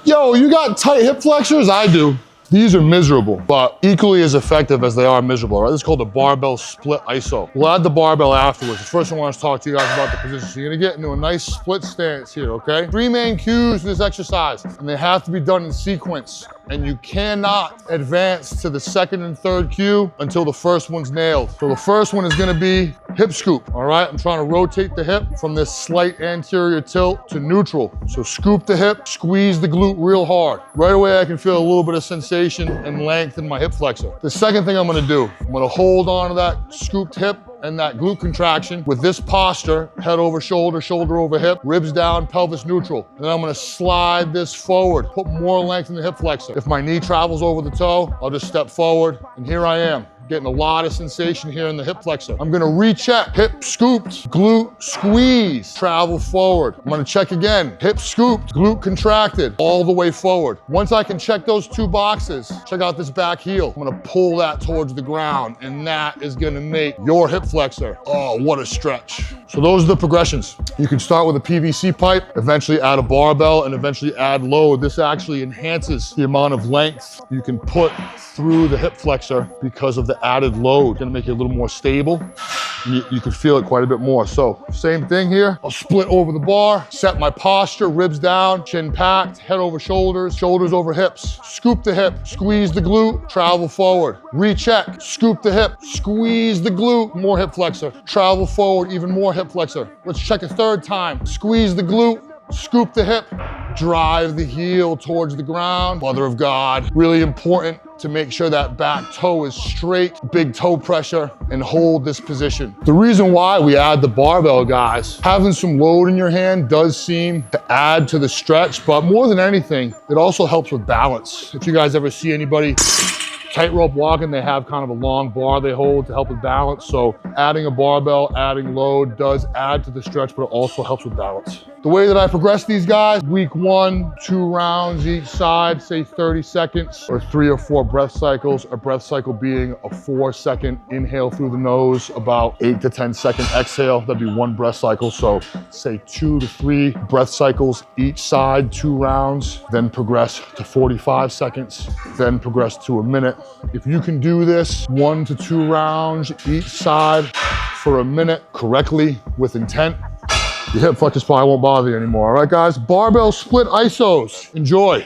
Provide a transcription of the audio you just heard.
Yo, you got tight hip flexors? I do. These are miserable, but equally as effective as they are miserable, right? This is called the barbell split iso. We'll add the barbell afterwards. First, I want to talk to you guys about the position. So you're gonna get into a nice split stance here, okay? 3 main cues for this exercise, and they have to be done in sequence. And you cannot advance to the second and third cue until the first one's nailed. So the first one is gonna be hip scoop, all right? I'm trying to rotate the hip from this slight anterior tilt to neutral. So scoop the hip, squeeze the glute real hard. Right away, I can feel a little bit of sensation and length in my hip flexor. The second thing I'm gonna do, I'm gonna hold on to that scooped hip and that glute contraction with this posture, head over shoulder, shoulder over hip, ribs down, pelvis neutral. And then I'm gonna slide this forward, put more length in the hip flexor. If my knee travels over the toe, I'll just step forward, and here I am. Getting a lot of sensation here in the hip flexor. I'm gonna recheck, hip scooped, glute squeeze, travel forward. I'm gonna check again, hip scooped, glute contracted, all the way forward. Once I can check those 2 boxes, check out this back heel. I'm gonna pull that towards the ground, and that is gonna make your hip flexor, oh, what a stretch. So those are the progressions. You can start with a PVC pipe, eventually add a barbell, and eventually add load. This actually enhances the amount of length you can put through the hip flexor because of the added load. Gonna make it a little more stable. You can feel it quite a bit more. So same thing here. I'll split over the bar, set my posture, ribs down, chin packed, head over shoulders, shoulders over hips. Scoop the hip, squeeze the glute, travel forward. Recheck, scoop the hip, squeeze the glute, more hip flexor. Travel forward, even more hip flexor. Let's check a third time. Squeeze the glute, scoop the hip, drive the heel towards the ground. Mother of God, really important to make sure that back toe is straight, big toe pressure, and hold this position. The reason why we add the barbell, guys, having some load in your hand does seem to add to the stretch, but more than anything, it also helps with balance. If you guys ever see anybody tightrope walking, they have kind of a long bar they hold to help with balance. So adding a barbell, adding load does add to the stretch, but it also helps with balance. The way that I progress these guys, week 1, 2 rounds each side, say 30 seconds or 3 or 4 breath cycles. A breath cycle being a 4-second inhale through the nose, about 8 to 10 second exhale. That'd be 1 breath cycle. So say 2 to 3 breath cycles each side, 2 rounds, then progress to 45 seconds, then progress to a minute. If you can do this 1 to 2 rounds each side for a minute correctly with intent, your hip flexors probably won't bother you anymore. All right, guys, barbell split isos. Enjoy.